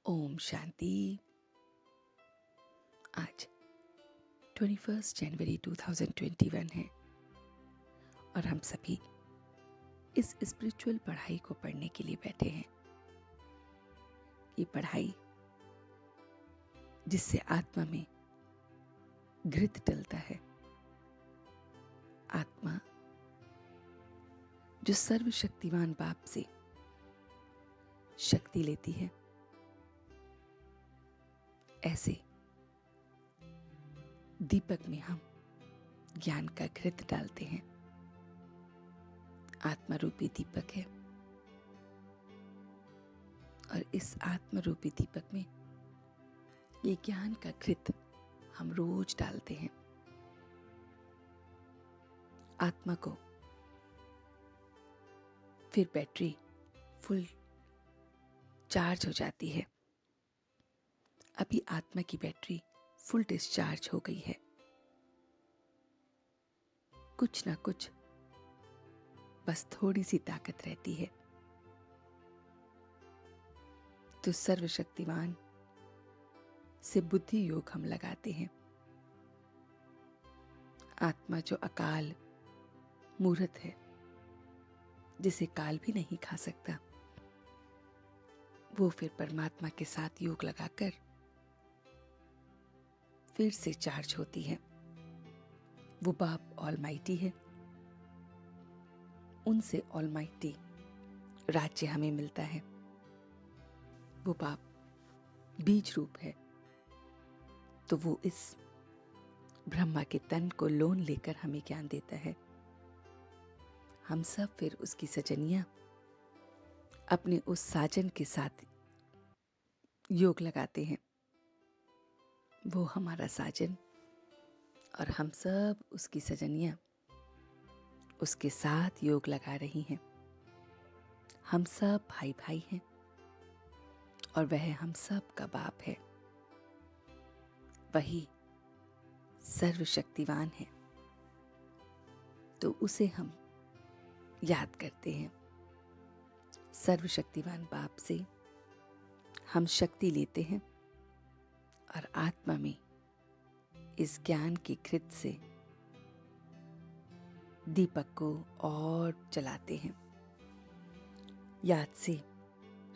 ओम शांति। आज 21 जनवरी 2021 है और हम सभी इस स्पिरिचुअल पढ़ाई को पढ़ने के लिए बैठे हैं। ये पढ़ाई जिससे आत्मा में घृत डलता है, आत्मा जो सर्वशक्तिमान बाप से शक्ति लेती है, ऐसे दीपक में हम ज्ञान का घृत डालते हैं। आत्मा रूपी दीपक है और इस आत्मा रूपी दीपक में ये ज्ञान का घृत हम रोज डालते हैं। आत्मा को फिर बैटरी फुल चार्ज हो जाती है। अभी आत्मा की बैटरी फुल डिस्चार्ज हो गई है। कुछ ना कुछ बस थोड़ी सी ताकत रहती है तो सर्वशक्तिमान से बुद्धि योग हम लगाते हैं। आत्मा जो अकाल मूर्त है, जिसे काल भी नहीं खा सकता, वो फिर परमात्मा के साथ योग लगाकर फिर से चार्ज होती है। वो बाप ऑलमाइटी है, उनसे ऑलमाइटी राज्य हमें मिलता है। वो बाप बीज रूप है, तो वो इस ब्रह्मा के तन को लोन लेकर हमें ज्ञान देता है। हम सब फिर उसकी सजनियां अपने उस साजन के साथ योग लगाते हैं। वो हमारा साजन और हम सब उसकी सजनियां उसके साथ योग लगा रही हैं। हम सब भाई भाई हैं और वह हम सब का बाप है। वही सर्वशक्तिवान है, तो उसे हम याद करते हैं। सर्वशक्तिवान बाप से हम शक्ति लेते हैं और आत्मा में इस ज्ञान की घृत से दीपक को और जलाते हैं। याद से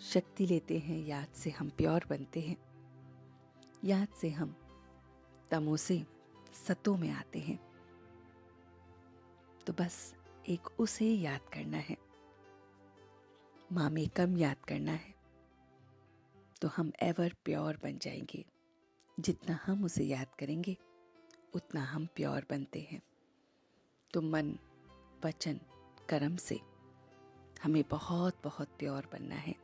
शक्ति लेते हैं, याद से हम प्योर बनते हैं, याद से हम तमो से सतो में आते हैं। तो बस एक उसे याद करना है, माँ में कम याद करना है, तो हम एवर प्योर बन जाएंगे। जितना हम उसे याद करेंगे उतना हम प्योर बनते हैं। तो मन, वचन, कर्म से हमें बहुत बहुत प्योर बनना है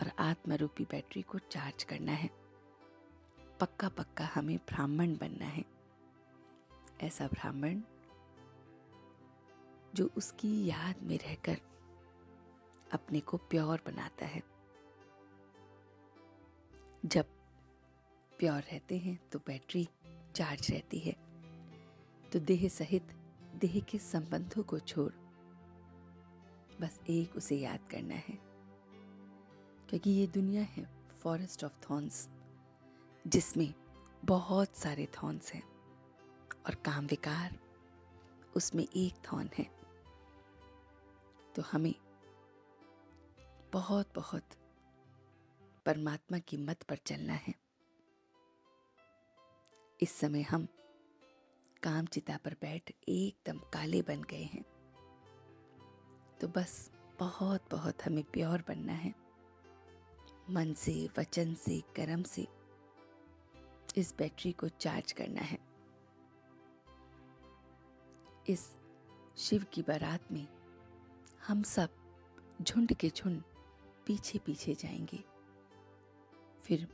और आत्मा रूपी बैटरी को चार्ज करना है। पक्का पक्का हमें ब्राह्मण बनना है। ऐसा ब्राह्मण जो उसकी याद में रहकर अपने को प्योर बनाता है। जब प्योर रहते हैं तो बैटरी चार्ज रहती है। तो देह सहित देह के संबंधों को छोड़ बस एक उसे याद करना है, क्योंकि ये दुनिया है फॉरेस्ट ऑफ थॉर्न्स, जिसमें बहुत सारे थॉर्न्स हैं और काम विकार उसमें एक थॉर्न है। तो हमें बहुत बहुत परमात्मा की मत पर चलना है। इस समय हम काम चिता पर बैठ एकदम काले बन गए हैं, तो बस बहुत बहुत हमें प्योर बनना है। मन से, वचन से, कर्म से इस बैटरी को चार्ज करना है। इस शिव की बारात में हम सब झुंड के झुंड पीछे पीछे जाएंगे। फिर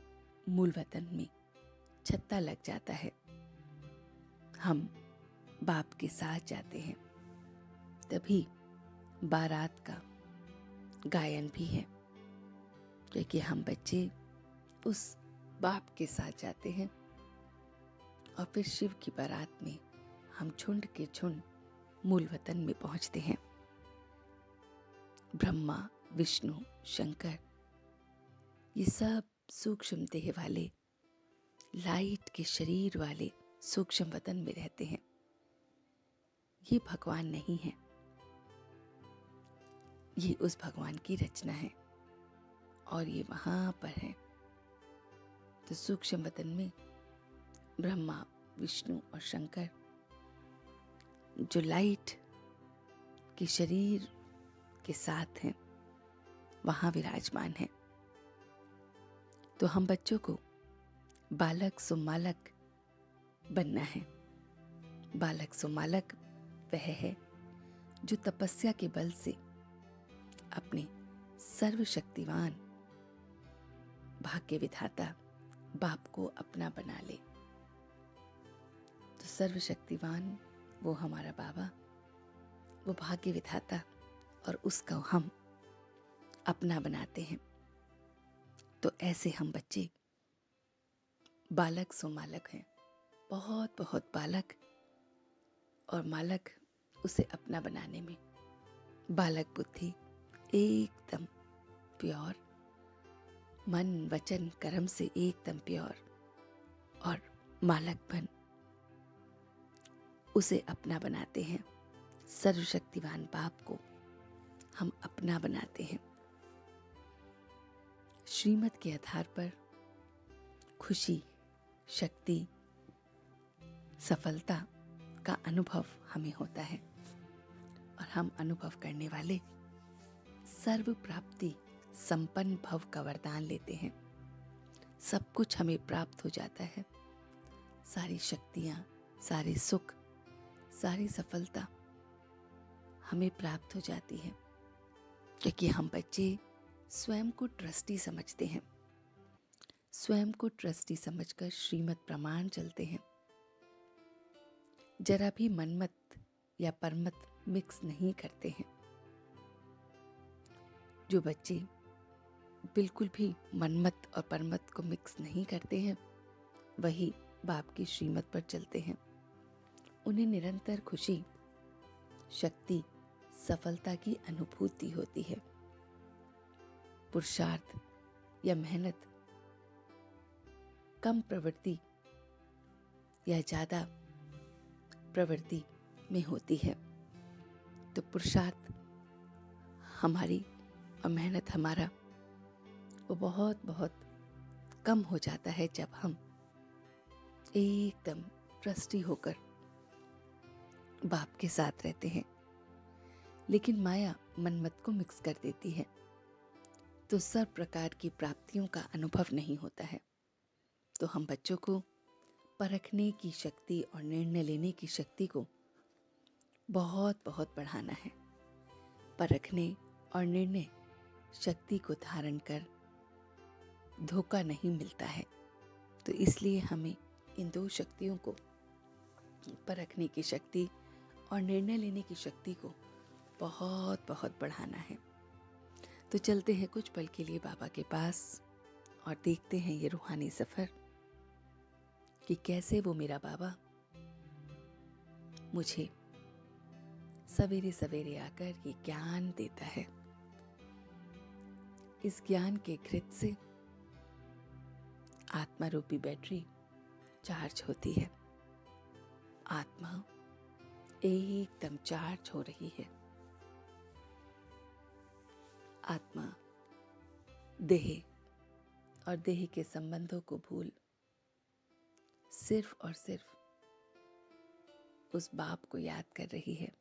मूल वतन में छत्ता लग जाता है, हम बाप के साथ जाते हैं। तभी बारात का गायन भी है, क्योंकि हम बच्चे उस बाप के साथ जाते हैं और फिर शिव की बारात में हम झुंड के झुंड मूल वतन में पहुंचते हैं। ब्रह्मा, विष्णु, शंकर ये सब सूक्ष्म देह वाले, लाइट के शरीर वाले सूक्ष्म वतन में रहते हैं। ये भगवान नहीं है, ये उस भगवान की रचना है और ये वहां पर है। तो सूक्ष्म वतन में ब्रह्मा, विष्णु और शंकर जो लाइट के शरीर के साथ हैं, वहां विराजमान है। तो हम बच्चों को बालक सुमालक बनना है। बालक सुमालक वह है जो तपस्या के बल से अपने सर्वशक्तिवान भाग्य विधाता बाप को अपना बना ले। तो सर्वशक्तिवान वो हमारा बाबा, वो भाग्य विधाता, और उसका हम अपना बनाते हैं। तो ऐसे हम बच्चे बालक सुमालक हैं, बहुत बहुत बालक और मालक उसे अपना बनाने में। बालक बुद्धि एकदम प्योर, मन वचन कर्म से एकदम प्योर, और मालकपन उसे अपना बनाते हैं। सर्वशक्तिवान बाप को हम अपना बनाते हैं। श्रीमत के आधार पर खुशी, शक्ति, सफलता का अनुभव हमें होता है और हम अनुभव करने वाले सर्व प्राप्ति संपन्न भव का वरदान लेते हैं। सब कुछ हमें प्राप्त हो जाता है, सारी शक्तियां, सारे सुख, सारी सफलता हमें प्राप्त हो जाती है, क्योंकि हम बच्चे स्वयं को ट्रस्टी समझते हैं। स्वयं को ट्रस्टी समझकर श्रीमत प्रमाण चलते हैं। जरा भी मनमत या परमत मिक्स नहीं करते हैं। जो बच्चे बिल्कुल भी मनमत और परमत को मिक्स नहीं करते हैं, वही बाप की श्रीमत पर चलते हैं। उन्हें निरंतर खुशी, शक्ति, सफलता की अनुभूति होती है। पुरुषार्थ या मेहनत कम प्रवृत्ति या ज्यादा प्रवृत्ति में होती है। तो पुरुषार्थ हमारी और मेहनत हमारा वो बहुत बहुत कम हो जाता है जब हम एकदम ट्रस्टी होकर बाप के साथ रहते हैं। लेकिन माया मनमत को मिक्स कर देती है, तो सब प्रकार की प्राप्तियों का अनुभव नहीं होता है। तो हम बच्चों को परखने की शक्ति और निर्णय लेने की शक्ति को बहुत बहुत बढ़ाना है। परखने और निर्णय शक्ति को धारण कर धोखा नहीं मिलता है। तो इसलिए हमें इन दो शक्तियों को, परखने की शक्ति और निर्णय लेने की शक्ति को बहुत बहुत बढ़ाना है। तो चलते हैं कुछ पल के लिए बाबा के पास और देखते हैं ये रूहानी सफर कि कैसे वो मेरा बाबा मुझे सवेरे सवेरे आकर ये ज्ञान देता है। इस ज्ञान के घृत से आत्मा रूपी बैटरी चार्ज होती है। आत्मा एकदम चार्ज हो रही है। आत्मा देह और देह के संबंधों को भूल सिर्फ और सिर्फ उस बाप को याद कर रही है।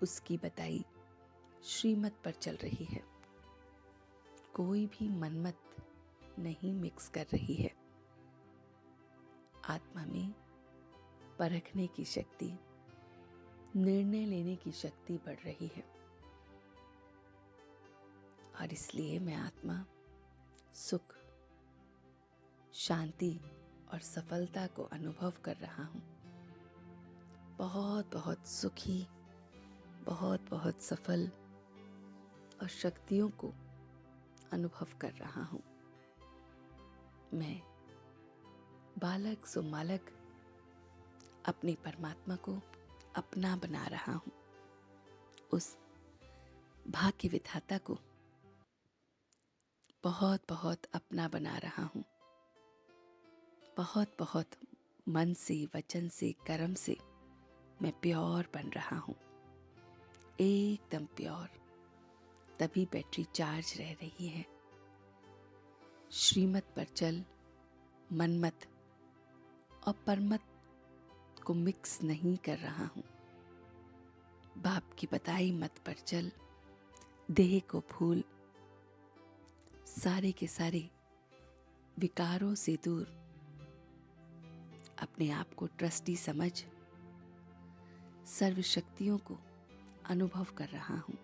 उसकी बताई श्रीमत पर चल रही है। कोई भी मनमत नहीं मिक्स कर रही है। आत्मा में परखने की शक्ति, निर्णय लेने की शक्ति बढ़ रही है और इसलिए मैं आत्मा सुख, शांति और सफलता को अनुभव कर रहा हूं। बहुत बहुत सुखी, बहुत बहुत सफल और शक्तियों को अनुभव कर रहा हूं। मैं बालक सुमालक अपने परमात्मा को अपना बना रहा हूं। उस भाग्य विधाता को बहुत बहुत अपना बना रहा हूँ। बहुत बहुत मन से, वचन से, कर्म से मैं प्योर बन रहा हूँ, एकदम प्योर। तभी बैटरी चार्ज रह रही है। श्रीमत पर चल, मनमत और परमत को मिक्स नहीं कर रहा हूँ। बाप की बताई मत पर चल, देह को भूल, सारे के सारे विकारों से दूर, अपने आप को ट्रस्टी समझ, सर्व शक्तियों को अनुभव कर रहा हूँ।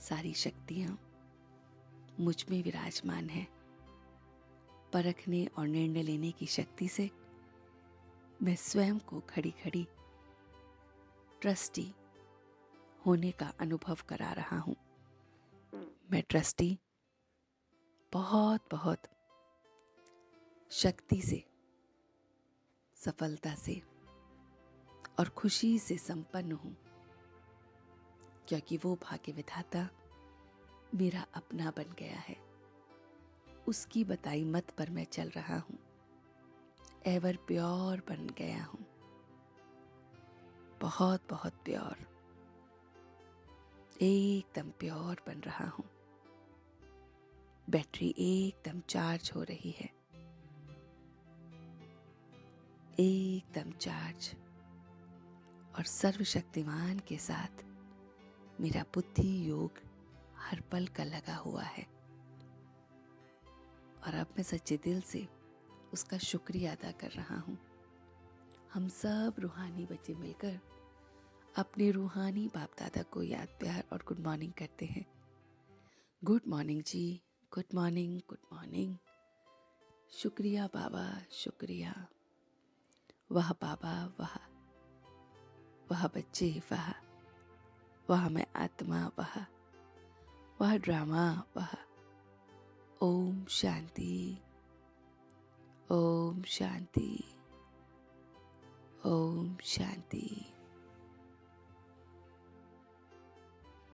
सारी शक्तियाँ मुझ में विराजमान है। परखने और निर्णय लेने की शक्ति से मैं स्वयं को खड़ी खड़ी ट्रस्टी होने का अनुभव करा रहा हूँ। मैं ट्रस्टी बहुत बहुत शक्ति से, सफलता से और खुशी से संपन्न हूँ, क्योंकि वो भाग्य विधाता मेरा अपना बन गया है। उसकी बताई मत पर मैं चल रहा हूँ, एवर प्योर बन गया हूँ, बहुत बहुत प्योर, एकदम प्योर बन रहा हूँ। बैटरी एकदम चार्ज हो रही है, एकदम चार्ज, और सर्वशक्तिमान के साथ मेरा बुद्धि योग हर पल का लगा हुआ है। और अब मैं सच्चे दिल से उसका शुक्रिया अदा कर रहा हूँ। हम सब रूहानी बच्चे मिलकर अपने रूहानी बाप दादा को याद, प्यार और गुड मॉर्निंग करते हैं। गुड मॉर्निंग जी, गुड मॉर्निंग, गुड मॉर्निंग। शुक्रिया बाबा, शुक्रिया। वाह बाबा, वाह, वाह बच्चे, वाह, वाह मैं आत्मा, वाह, वाह ड्रामा, वाह। ओम शांति, ओम शांति, ओम शांति।